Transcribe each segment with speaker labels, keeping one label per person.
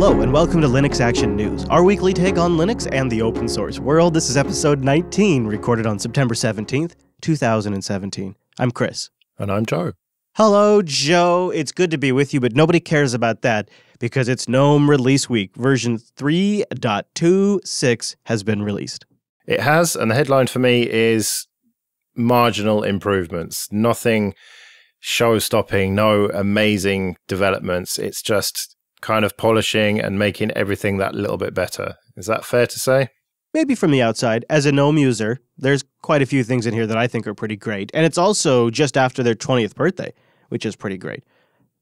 Speaker 1: Hello and welcome to Linux Action News, our weekly take on Linux and the open source world. This is episode 19, recorded on September 17th, 2017. I'm Chris.
Speaker 2: And I'm Joe.
Speaker 1: Hello, Joe. It's good to be with you, but nobody cares about that because it's GNOME release week. Version 3.26 has been released.
Speaker 2: It has, and the headline for me is marginal improvements. Nothing show-stopping, no amazing developments. It's just kind of polishing and making everything that little bit better. Is that fair to say?
Speaker 1: Maybe from the outside. As a GNOME user, there's quite a few things in here that I think are pretty great. And it's also just after their 20th birthday, which is pretty great.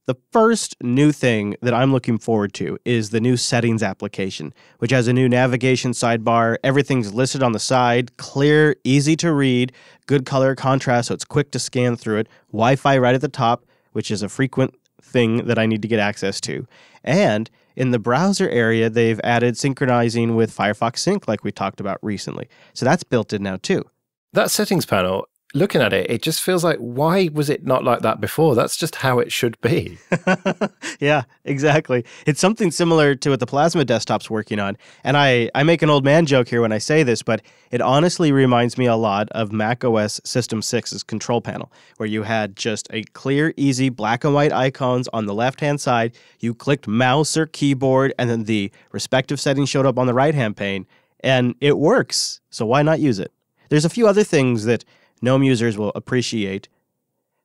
Speaker 1: The first new thing that I'm looking forward to is the new settings application, which has a new navigation sidebar. Everything's listed on the side, clear, easy to read, good color contrast, so it's quick to scan through it. Wi-Fi right at the top, which is a frequent thing that I need to get access to. And in the browser area, they've added synchronizing with Firefox Sync like we talked about recently. So that's built in now too.
Speaker 2: That settings panel, looking at it, it just feels like, why was it not like that before? That's just how it should be.
Speaker 1: Yeah, exactly. It's something similar to what the Plasma desktop's working on. And I make an old man joke here when I say this, but it honestly reminds me a lot of macOS System 6's control panel, where you had just a clear, easy black and white icons on the left-hand side. You clicked mouse or keyboard, and then the respective settings showed up on the right-hand pane, and it works. So why not use it? There's a few other things that GNOME users will appreciate.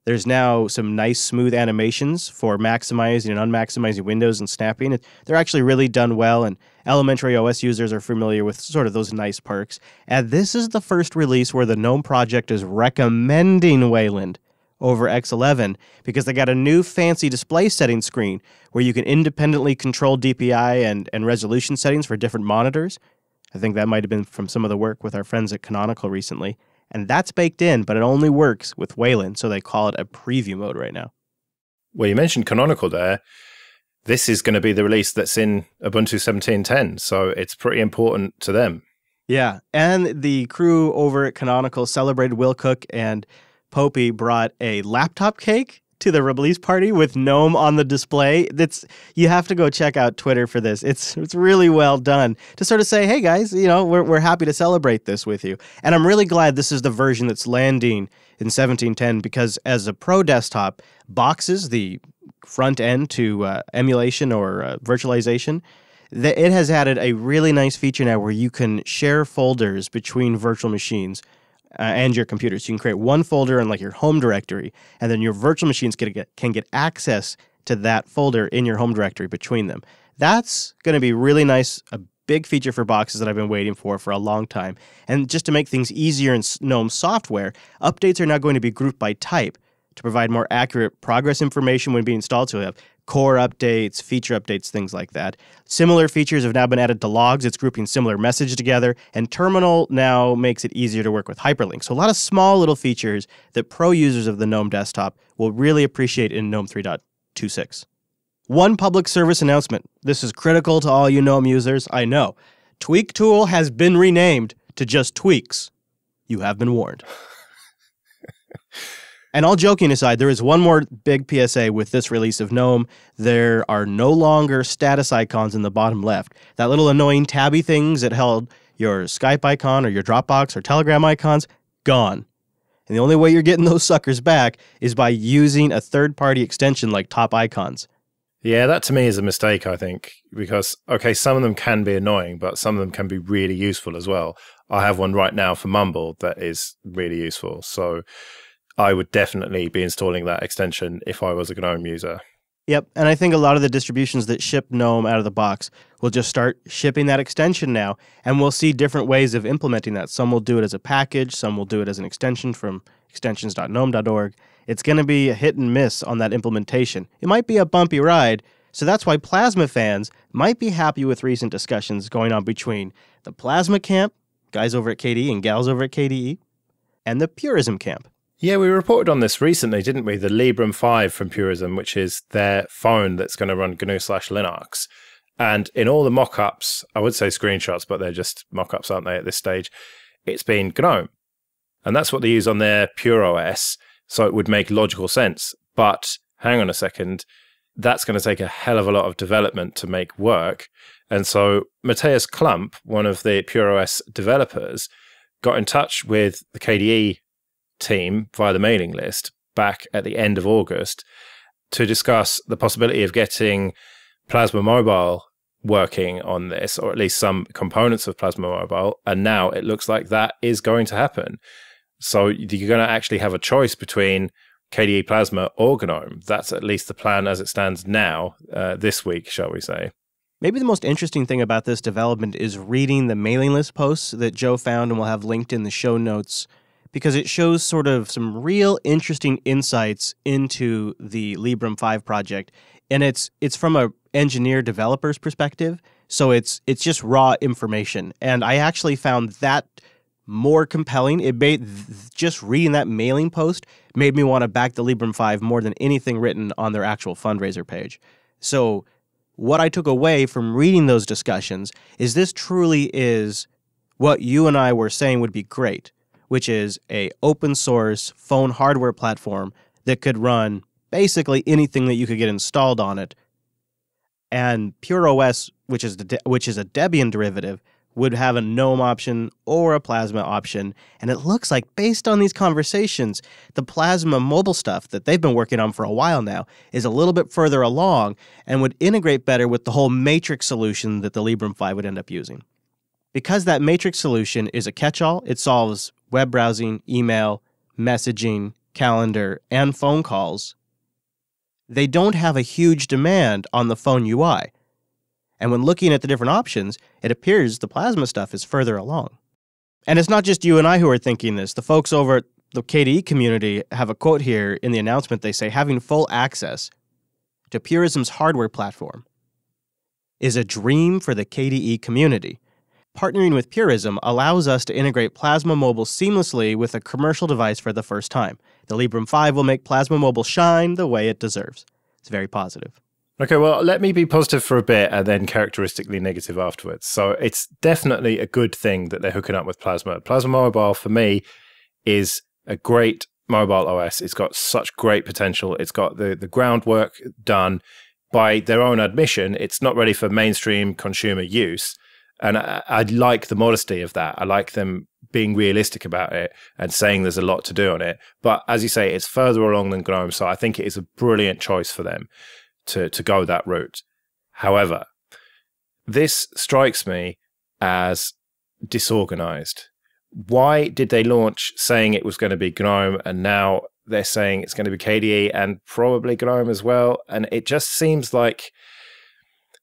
Speaker 1: There's now some nice smooth animations for maximizing and unmaximizing windows and snapping. They're actually really done well, and elementary OS users are familiar with sort of those nice perks. And this is the first release where the GNOME project is recommending Wayland over X11 because they got a new fancy display settings screen where you can independently control DPI and resolution settings for different monitors. I think that might have been from some of the work with our friends at Canonical recently. And that's baked in, but it only works with Wayland, so they call it a preview mode right now.
Speaker 2: Well, you mentioned Canonical there. This is going to be the release that's in Ubuntu 17.10, so it's pretty important to them.
Speaker 1: Yeah, and the crew over at Canonical celebrated. Will Cook and Popey brought a laptop cake to the release party with GNOME on the display. You have to go check out Twitter for this. It's really well done to sort of say, hey guys, we're happy to celebrate this with you. And I'm really glad this is the version that's landing in 17.10 because as a pro desktop, Boxes, the front end to emulation or virtualization, it has added a really nice feature now where you can share folders between virtual machines and your computers. You can create one folder in like your home directory, and then your virtual machines can get access to that folder in your home directory between them. That's going to be really nice, a big feature for Boxes that I've been waiting for a long time. And just to make things easier in GNOME software, updates are now going to be grouped by type to provide more accurate progress information when being installed. So we have core updates, feature updates, things like that. Similar features have now been added to logs. It's grouping similar message together. And Terminal now makes it easier to work with hyperlinks. So a lot of small little features that pro users of the GNOME desktop will really appreciate in GNOME 3.26. One public service announcement. This is critical to all you GNOME users, I know. Tweak Tool has been renamed to just Tweaks. You have been warned. And all joking aside, there is one more big PSA with this release of GNOME. There are no longer status icons in the bottom left. That little annoying tabby things that held your Skype icon or your Dropbox or Telegram icons, gone. And the only way you're getting those suckers back is by using a third-party extension like Top Icons.
Speaker 2: Yeah, that to me is a mistake, I think, because, okay, some of them can be annoying, but some of them can be really useful as well. I have one right now for Mumble that is really useful, so I would definitely be installing that extension if I was a GNOME user.
Speaker 1: Yep, and I think a lot of the distributions that ship GNOME out of the box will just start shipping that extension now, and we'll see different ways of implementing that. Some will do it as a package, some will do it as an extension from extensions.gnome.org. It's going to be a hit and miss on that implementation. It might be a bumpy ride, so that's why Plasma fans might be happy with recent discussions going on between the Plasma camp, guys over at KDE and gals over at KDE, and the Purism camp.
Speaker 2: Yeah, we reported on this recently, didn't we? The Librem 5 from Purism, which is their phone that's going to run GNU/Linux. And in all the mock-ups, I would say screenshots, but they're just mock-ups, aren't they, at this stage? It's been GNOME. And that's what they use on their Pure OS, so it would make logical sense. But hang on a second, that's going to take a hell of a lot of development to make work. And so Matthias Klump, one of the PureOS developers, got in touch with the KDE team via the mailing list back at the end of August to discuss the possibility of getting Plasma Mobile working on this, or at least some components of Plasma Mobile. And now it looks like that is going to happen. So you're going to actually have a choice between KDE Plasma or GNOME. That's at least the plan as it stands now, this week, shall we say.
Speaker 1: Maybe the most interesting thing about this development is reading the mailing list posts that Joe found and we'll have linked in the show notes, because it shows sort of some real interesting insights into the Librem 5 project. And it's from a engineer developer's perspective, so it's just raw information. And I actually found that more compelling. It made just reading that mailing post made me want to back the Librem 5 more than anything written on their actual fundraiser page. So what I took away from reading those discussions is this truly is what you and I were saying would be great, which is a open source phone hardware platform that could run basically anything that you could get installed on it. And PureOS, which is a Debian derivative, would have a GNOME option or a Plasma option. And it looks like, based on these conversations, the Plasma mobile stuff that they've been working on for a while now is a little bit further along and would integrate better with the whole matrix solution that the Librem 5 would end up using. Because that matrix solution is a catch-all, it solves web browsing, email, messaging, calendar, and phone calls. They don't have a huge demand on the phone UI. And when looking at the different options, it appears the Plasma stuff is further along. And it's not just you and I who are thinking this. The folks over at the KDE community have a quote here in the announcement. They say, having full access to Purism's hardware platform is a dream for the KDE community. Partnering with Purism allows us to integrate Plasma Mobile seamlessly with a commercial device for the first time. The Librem 5 will make Plasma Mobile shine the way it deserves. It's very positive.
Speaker 2: Okay, well, let me be positive for a bit and then characteristically negative afterwards. So it's definitely a good thing that they're hooking up with Plasma. Plasma Mobile, for me, is a great mobile OS. It's got such great potential. It's got the groundwork done. By their own admission, it's not ready for mainstream consumer use. And I like the modesty of that. I like them being realistic about it and saying there's a lot to do on it. But as you say, it's further along than GNOME, so I think it is a brilliant choice for them to go that route. However, this strikes me as disorganized. Why did they launch saying it was going to be GNOME and now they're saying it's going to be KDE and probably GNOME as well? And it just seems like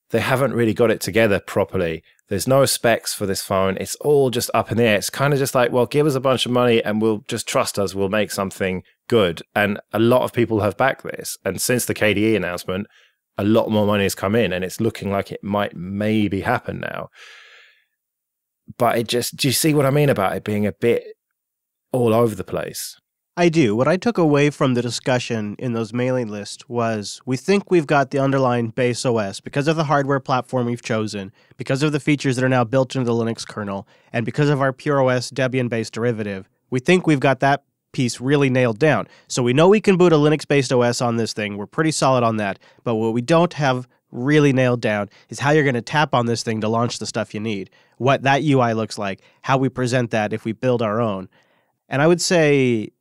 Speaker 2: they haven't really got it together properly. There's no specs for this phone. It's all just up in the air. It's kind of just like, well, give us a bunch of money and we'll just trust us. We'll make something good. And a lot of people have backed this. And since the KDE announcement, a lot more money has come in and it's looking like it might maybe happen now. But it just, do you see what I mean about it being a bit all over the place?
Speaker 1: I do. What I took away from the discussion in those mailing lists was we think we've got the underlying base OS because of the hardware platform we've chosen, because of the features that are now built into the Linux kernel, and because of our PureOS Debian-based derivative. We think we've got that piece really nailed down. So we know we can boot a Linux-based OS on this thing. We're pretty solid on that. But what we don't have really nailed down is how you're going to tap on this thing to launch the stuff you need, what that UI looks like, how we present that if we build our own. And I would say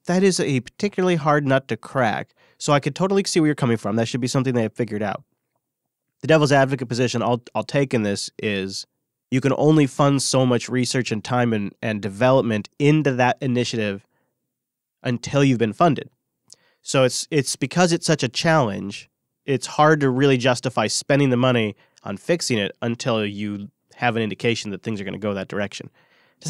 Speaker 1: that is a particularly hard nut to crack. So I could totally see where you're coming from. That should be something they have figured out. The devil's advocate position I'll take in this is you can only fund so much research and time and development into that initiative until you've been funded. So it's because it's such a challenge, it's hard to really justify spending the money on fixing it until you have an indication that things are going to go that direction.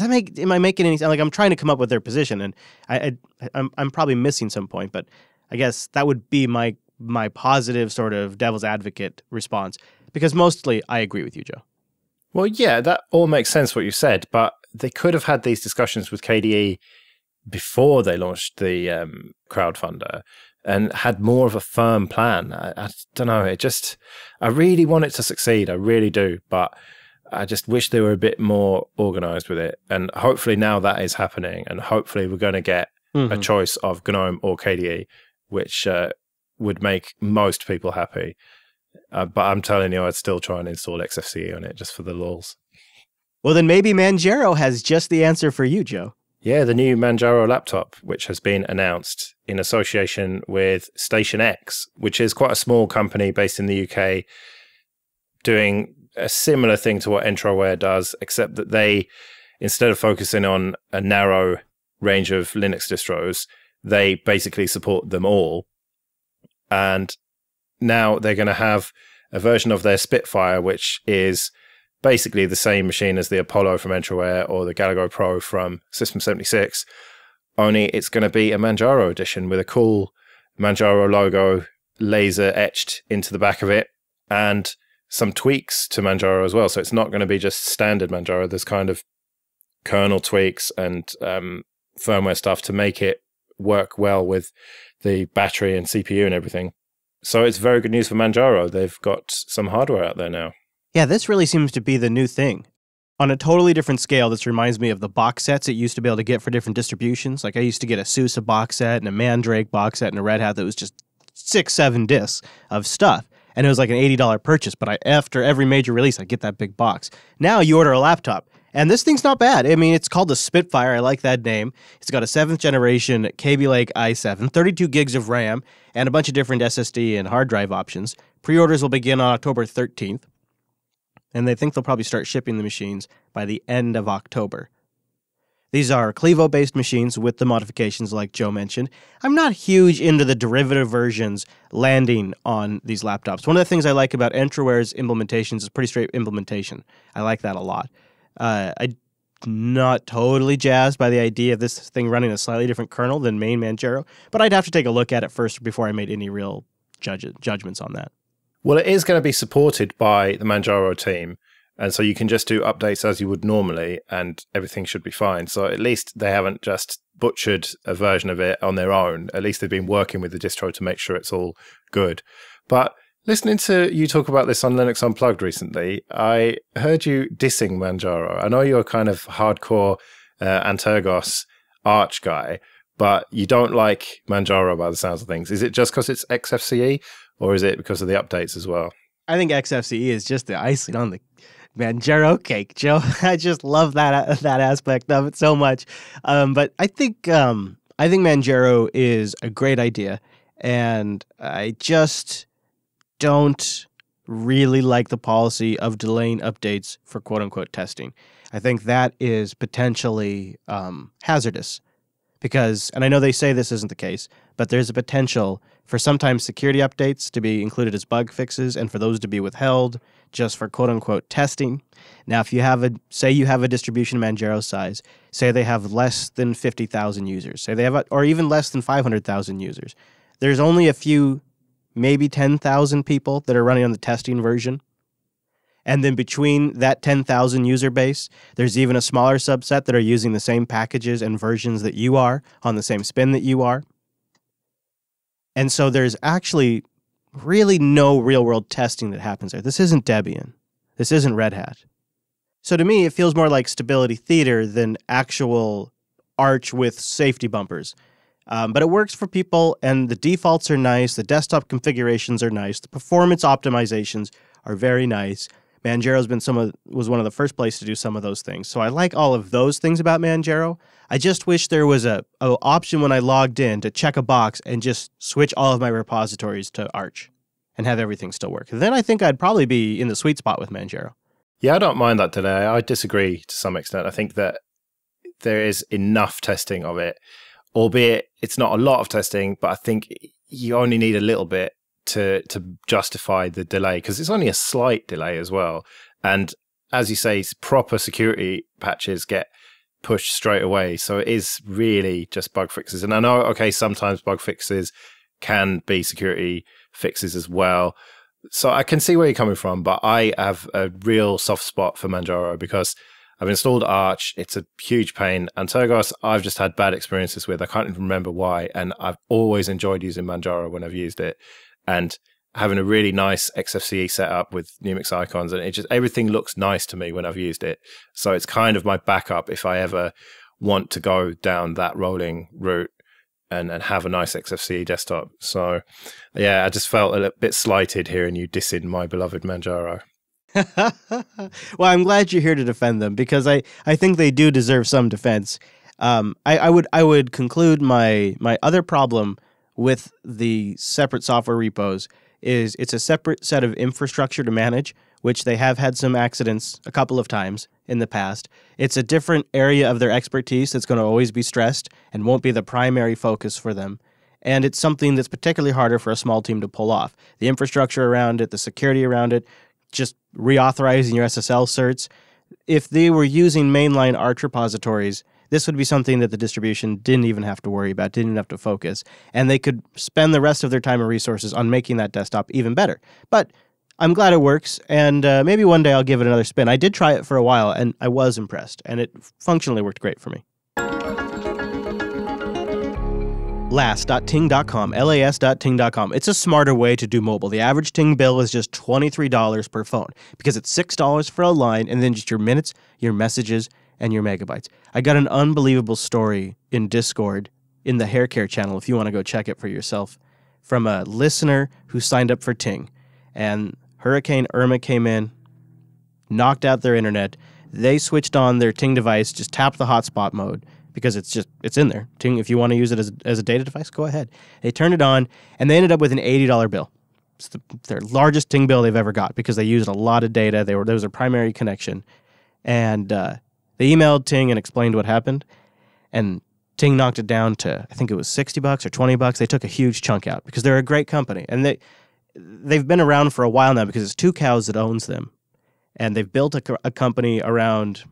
Speaker 1: Am I making any sense? Like, I'm trying to come up with their position, and I'm probably missing some point, but I guess that would be my positive sort of devil's advocate response, because mostly I agree with you, Joe.
Speaker 2: Well, yeah, that all makes sense what you said, but they could have had these discussions with KDE before they launched the crowdfunder and had more of a firm plan. I don't know. I really want it to succeed. I really do, but I just wish they were a bit more organized with it. And hopefully now that is happening. And hopefully we're going to get a choice of GNOME or KDE, which would make most people happy. But I'm telling you, I'd still try and install XFCE on it just for the lulz.
Speaker 1: Well, then maybe Manjaro has just the answer for you, Joe.
Speaker 2: Yeah, the new Manjaro laptop, which has been announced in association with Station X, which is quite a small company based in the UK, doing a similar thing to what Entroware does, except that they, instead of focusing on a narrow range of Linux distros, they basically support them all. And now they're going to have a version of their Spitfire, which is basically the same machine as the Apollo from Entroware or the Galago Pro from System 76, only it's going to be a Manjaro edition with a cool Manjaro logo laser etched into the back of it, and some tweaks to Manjaro as well. So it's not going to be just standard Manjaro. There's kind of kernel tweaks and firmware stuff to make it work well with the battery and CPU and everything. So it's very good news for Manjaro. They've got some hardware out there now.
Speaker 1: Yeah, this really seems to be the new thing. On a totally different scale, this reminds me of the box sets it used to be able to get for different distributions. Like I used to get a SUSE box set and a Mandrake box set and a Red Hat that was just 6-7 discs of stuff. And it was like an $80 purchase, but after every major release, I get that big box. Now you order a laptop, and this thing's not bad. I mean, it's called the Spitfire. I like that name. It's got a 7th generation Kaby Lake i7, 32 gigs of RAM, and a bunch of different SSD and hard drive options. Pre-orders will begin on October 13th, and they think they'll probably start shipping the machines by the end of October. These are Clevo-based machines with the modifications like Joe mentioned. I'm not huge into the derivative versions landing on these laptops. One of the things I like about Entroware's implementations is pretty straight implementation. I like that a lot. I'm not totally jazzed by the idea of this thing running a slightly different kernel than main Manjaro, but I'd have to take a look at it first before I made any real judgments on that.
Speaker 2: Well, it is going to be supported by the Manjaro team. And so you can just do updates as you would normally, and everything should be fine. So at least they haven't just butchered a version of it on their own. At least they've been working with the distro to make sure it's all good. But listening to you talk about this on Linux Unplugged recently, I heard you dissing Manjaro. I know you're a kind of hardcore Antergos Arch guy, but you don't like Manjaro by the sounds of things. Is it just because it's XFCE, or is it because of the updates as well?
Speaker 1: I think XFCE is just the icing on the Manjaro cake, Joe. I just love that aspect of it so much. But I think Manjaro is a great idea, and I just don't really like the policy of delaying updates for quote-unquote testing. I think that is potentially hazardous because, and I know they say this isn't the case, but there's a potential for sometimes security updates to be included as bug fixes and for those to be withheld just for quote-unquote testing. Now, if you have say you have a distribution Manjaro size, say they have less than 50,000 users, say they have, or even less than 500,000 users, there's only a few, maybe 10,000 people that are running on the testing version. And then between that 10,000 user base, there's even a smaller subset that are using the same packages and versions that you are on the same spin that you are. And so there's actually really no real-world testing that happens there. This isn't Debian. This isn't Red Hat. So to me, it feels more like stability theater than actual Arch with safety bumpers. But it works for people, and the defaults are nice, the desktop configurations are nice, the performance optimizations are very nice. Manjaro's been was one of the first places to do some of those things. So I like all of those things about Manjaro. I just wish there was a option when I logged in to check a box and just switch all of my repositories to Arch and have everything still work. Then I think I'd probably be in the sweet spot with Manjaro.
Speaker 2: Yeah, I don't mind that delay. I disagree to some extent. I think that there is enough testing of it, albeit it's not a lot of testing, but I think you only need a little bit to justify the delay, because it's only a slight delay as well. And as you say, proper security patches get pushed straight away. So it is really just bug fixes. And I know, okay, sometimes bug fixes can be security fixes as well. So I can see where you're coming from, but I have a real soft spot for Manjaro because I've installed Arch. It's a huge pain. And Antergos, I've just had bad experiences with. I can't even remember why. And I've always enjoyed using Manjaro when I've used it. And having a really nice XFCE setup with Numix icons, and everything looks nice to me when I've used it. So it's kind of my backup if I ever want to go down that rolling route. and have a nice XFCE desktop. So, yeah, I just felt a little bit slighted hearing you dissing my beloved Manjaro.
Speaker 1: Well, I'm glad you're here to defend them, because I think they do deserve some defense. I would conclude my other problem with the separate software repos is it's a separate set of infrastructure to manage, which they have had some accidents a couple of times in the past. It's a different area of their expertise that's going to always be stressed and won't be the primary focus for them. And it's something that's particularly harder for a small team to pull off. The infrastructure around it, the security around it, just reauthorizing your SSL certs. If they were using mainline Arch repositories, this would be something that the distribution didn't even have to worry about, didn't even have to focus, and they could spend the rest of their time and resources on making that desktop even better. But I'm glad it works, and maybe one day I'll give it another spin. I did try it for a while, and I was impressed, and it functionally worked great for me. Last.ting.com, las.ting.com. It's a smarter way to do mobile. The average Ting bill is just $23 per phone because it's $6 for a line and then just your minutes, your messages, and your megabytes. I got an unbelievable story in Discord in the hair care channel if you want to go check it for yourself from a listener who signed up for Ting. And Hurricane Irma came in, knocked out their internet. They switched on their Ting device, just tapped the hotspot mode, because it's in there. Ting, if you want to use it as a data device, go ahead. They turned it on, and they ended up with an $80 bill. It's their largest Ting bill they've ever got because they used a lot of data. There was a primary connection. And they emailed Ting and explained what happened. And Ting knocked it down to, I think it was $60 or $20. They took a huge chunk out because they're a great company. And they've been around for a while now because it's Two Cows that owns them. And they've built a company around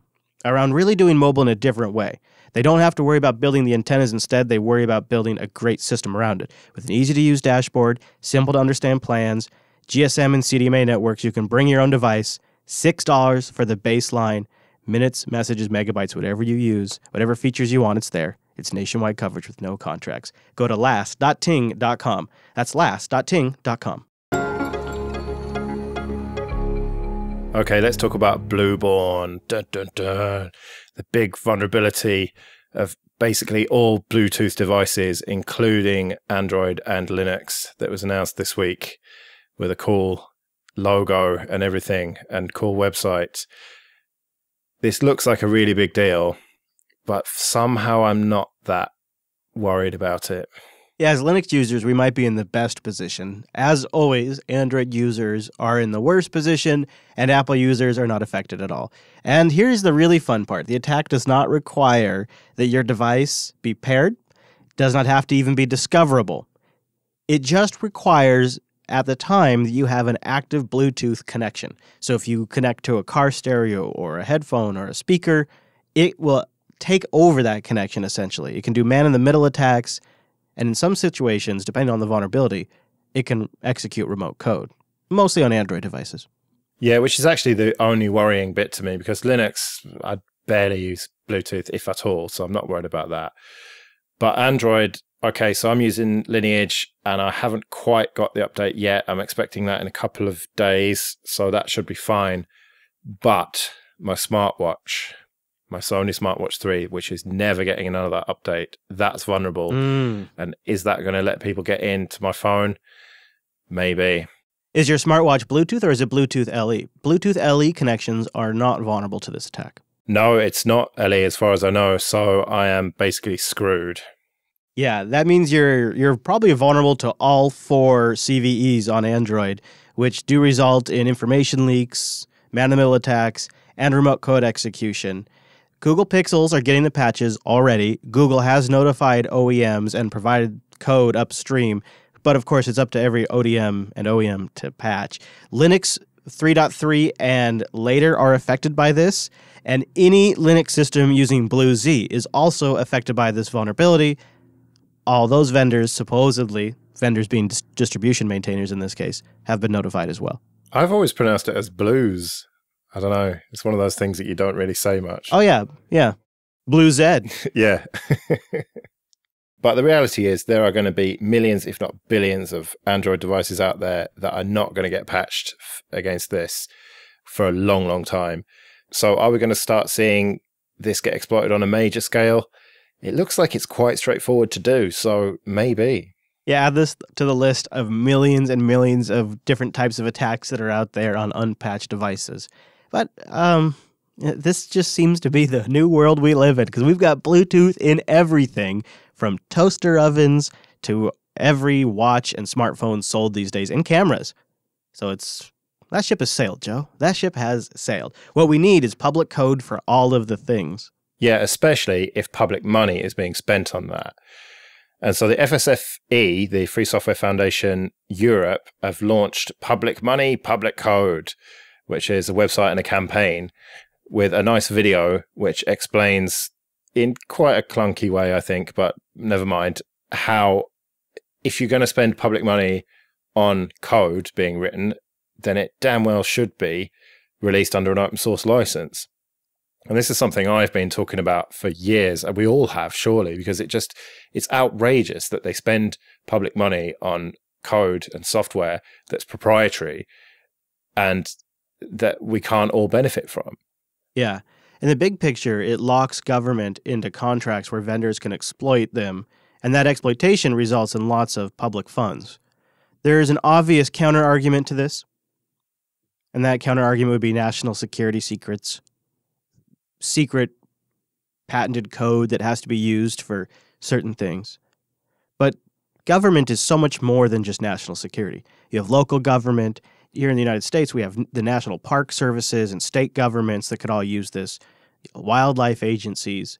Speaker 1: really doing mobile in a different way. They don't have to worry about building the antennas. Instead, they worry about building a great system around it. With an easy-to-use dashboard, simple-to-understand plans, GSM and CDMA networks, you can bring your own device, $6 for the baseline, minutes, messages, megabytes, whatever you use, whatever features you want, it's there. It's nationwide coverage with no contracts. Go to last.ting.com. That's last.ting.com.
Speaker 2: Okay, let's talk about BlueBourne. Dun, dun, dun. The big vulnerability of basically all Bluetooth devices, including Android and Linux, that was announced this week with a cool logo and everything and cool website. This looks like a really big deal, but somehow I'm not that worried about it.
Speaker 1: Yeah, as Linux users, we might be in the best position. As always, Android users are in the worst position, and Apple users are not affected at all. And here's the really fun part. The attack does not require that your device be paired, does not have to even be discoverable. It just requires, at the time, that you have an active Bluetooth connection. So if you connect to a car stereo or a headphone or a speaker, it will take over that connection, essentially. It can do man-in-the-middle attacks, and in some situations, depending on the vulnerability, it can execute remote code, mostly on Android devices.
Speaker 2: Yeah, which is actually the only worrying bit to me, because Linux, I barely use Bluetooth, if at all, so I'm not worried about that. But Android, okay, so I'm using Lineage, and I haven't quite got the update yet. I'm expecting that in a couple of days, so that should be fine. But my smartwatch, my Sony Smartwatch 3, which is never getting another update, that's vulnerable. And is that going to let people get into my phone? Maybe.
Speaker 1: Is your smartwatch Bluetooth or is it Bluetooth LE? Bluetooth LE connections are not vulnerable to this attack.
Speaker 2: No, it's not LE as far as I know, so I am basically screwed.
Speaker 1: Yeah, that means you're probably vulnerable to all 4 CVEs on Android, which do result in information leaks, man-in-the-middle attacks, and remote code execution. Google Pixels are getting the patches already. Google has notified OEMs and provided code upstream, but of course it's up to every ODM and OEM to patch. Linux 3.3 and later are affected by this, and any Linux system using BlueZ is also affected by this vulnerability. All those vendors, supposedly, vendors being distribution maintainers in this case, have been notified as well.
Speaker 2: I've always pronounced it as blues. I don't know. It's one of those things that you don't really say much.
Speaker 1: Oh, yeah. Blue Z.
Speaker 2: Yeah. But the reality is there are going to be millions, if not billions, of Android devices out there that are not going to get patched against this for a long, long time. So are we going to start seeing this get exploited on a major scale It looks like it's quite straightforward to do, so maybe.
Speaker 1: Yeah, add this to the list of millions and millions of different types of attacks that are out there on unpatched devices. But this just seems to be the new world we live in, because we've got Bluetooth in everything, from toaster ovens to every watch and smartphone sold these days, and cameras. So that ship has sailed, Joe. That ship has sailed. What we need is public code for all of the things.
Speaker 2: Yeah, especially if public money is being spent on that. And so the FSFE, the Free Software Foundation Europe, have launched Public Money, Public Code, which is a website and a campaign with a nice video which explains in quite a clunky way, I think, but never mind, how if you're going to spend public money on code being written, then it damn well should be released under an open source license. And this is something I've been talking about for years, and we all have, surely, because it's outrageous that they spend public money on code and software that's proprietary and that we can't all benefit from.
Speaker 1: Yeah. In the big picture, it locks government into contracts where vendors can exploit them, and that exploitation results in lots of public funds. There is an obvious counter-argument to this, and that counter-argument would be national security secrets. Secret patented code that has to be used for certain things. But government is so much more than just national security. You have local government. Here in the United States, we have the national park services and state governments that could all use this, wildlife agencies.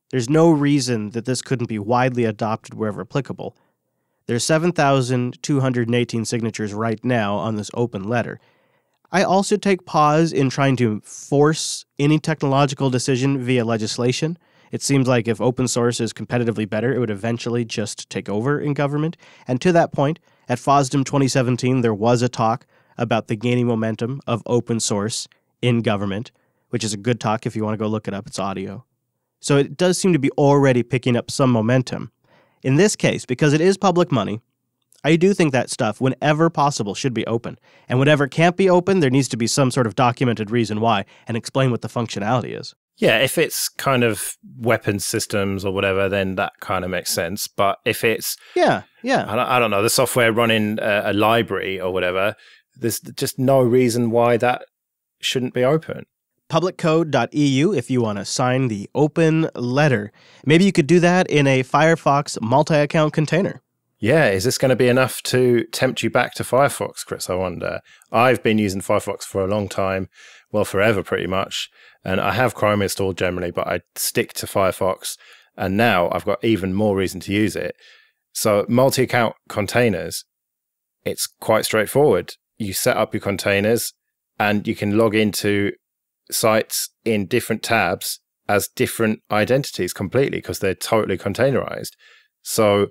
Speaker 1: There's no reason that this couldn't be widely adopted wherever applicable. There's 7,218 signatures right now on this open letter. I also take pause in trying to force any technological decision via legislation. It seems like if open source is competitively better, it would eventually just take over in government. And to that point, at FOSDEM 2017, there was a talk about the gaining momentum of open source in government, which is a good talk if you want to go look it up. It's audio. So it does seem to be already picking up some momentum. In this case, because it is public money, I do think that stuff, whenever possible, should be open. And whenever can't be open, there needs to be some sort of documented reason why, and explain what the functionality is.
Speaker 2: Yeah, if it's kind of weapons systems or whatever, then that kind of makes sense. But if it's,
Speaker 1: yeah,
Speaker 2: I don't know, the software running a library or whatever, there's just no reason why that shouldn't be open.
Speaker 1: Publiccode.eu if you want to sign the open letter. Maybe you could do that in a Firefox multi-account container.
Speaker 2: Yeah, is this going to be enough to tempt you back to Firefox, Chris, I wonder? I've been using Firefox for a long time, well, forever pretty much, and I have Chrome installed generally, but I stick to Firefox, and now I've got even more reason to use it. So multi-account containers, it's quite straightforward. You set up your containers, and you can log into sites in different tabs as different identities completely, because they're totally containerized. So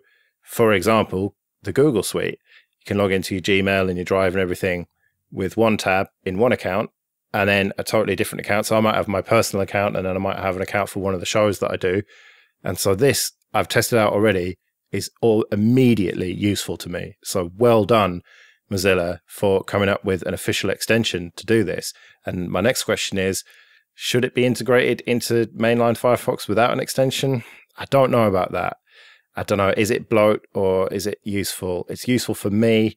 Speaker 2: for example, the Google Suite, you can log into your Gmail and your Drive and everything with one tab in one account and then a totally different account. So I might have my personal account and then I might have an account for one of the shows that I do. And so this, I've tested out already, is all immediately useful to me. So well done, Mozilla, for coming up with an official extension to do this. And my next question is, should it be integrated into mainline Firefox without an extension? I don't know about that. I don't know, is it bloat or is it useful? It's useful for me.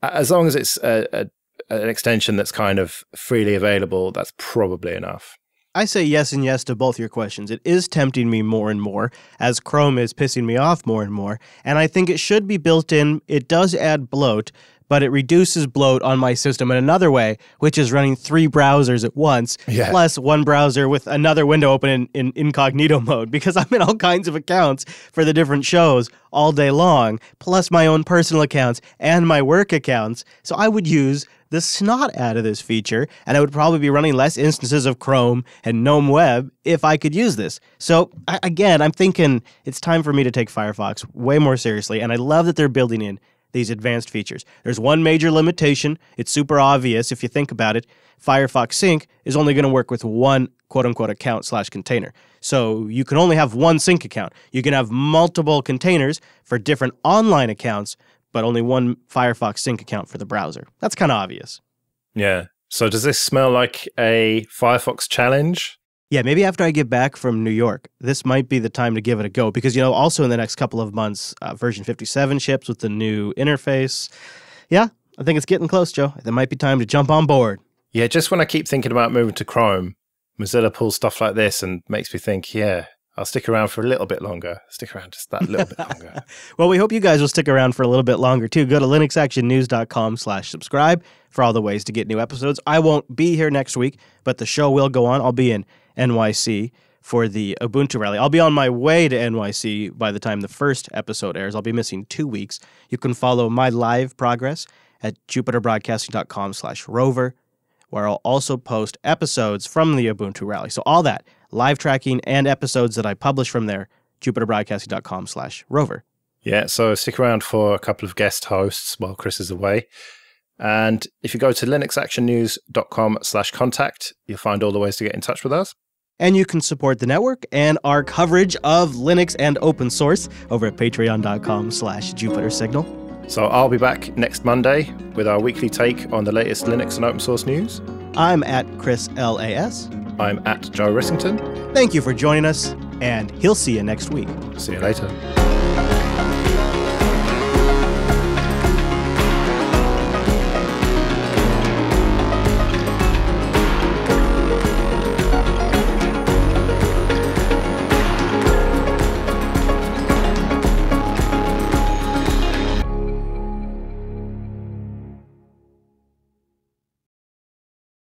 Speaker 2: As long as it's an extension that's kind of freely available, that's probably enough.
Speaker 1: I say yes and yes to both your questions. It is tempting me more and more, as Chrome is pissing me off more and more, and I think it should be built in. It does add bloat, but it reduces bloat on my system in another way, which is running 3 browsers at once, plus one browser with another window open in incognito mode, because I'm in all kinds of accounts for the different shows all day long, plus my own personal accounts and my work accounts. So I would use the snot out of this feature, and I would probably be running less instances of Chrome and Gnome Web if I could use this. So again, I'm thinking it's time for me to take Firefox way more seriously, and I love that they're building in these advanced features. There's one major limitation. It's super obvious if you think about it. Firefox Sync is only going to work with one quote-unquote account/container. So you can only have one sync account. You can have multiple containers for different online accounts, but only one Firefox Sync account for the browser. That's kind of obvious.
Speaker 2: Yeah. So does this smell like a Firefox challenge?
Speaker 1: Yeah, maybe after I get back from New York, this might be the time to give it a go because, also in the next couple of months, version 57 ships with the new interface. Yeah, I think it's getting close, Joe. There might be time to jump on board.
Speaker 2: Yeah, just when I keep thinking about moving to Chrome, Mozilla pulls stuff like this and makes me think, yeah, I'll stick around for a little bit longer. Stick around just that little bit longer.
Speaker 1: Well, we hope you guys will stick around for a little bit longer, too. Go to linuxactionnews.com/subscribe for all the ways to get new episodes. I won't be here next week, but the show will go on. I'll be in NYC for the Ubuntu rally. I'll be on my way to NYC by the time the first episode airs. I'll be missing 2 weeks. You can follow my live progress at jupiterbroadcasting.com/rover, where I'll also post episodes from the Ubuntu rally. So all that, live tracking and episodes that I publish from there, jupiterbroadcasting.com/rover.
Speaker 2: Yeah, so stick around for a couple of guest hosts while Chris is away. And if you go to linuxactionnews.com/contact, you'll find all the ways to get in touch with us.
Speaker 1: And you can support the network and our coverage of Linux and open source over at patreon.com/JupiterSignal.
Speaker 2: So I'll be back next Monday with our weekly take on the latest Linux and open source news.
Speaker 1: I'm at Chris LAS.
Speaker 2: I'm at Joe Rissington.
Speaker 1: Thank you for joining us, and he'll see you next week.
Speaker 2: See you later.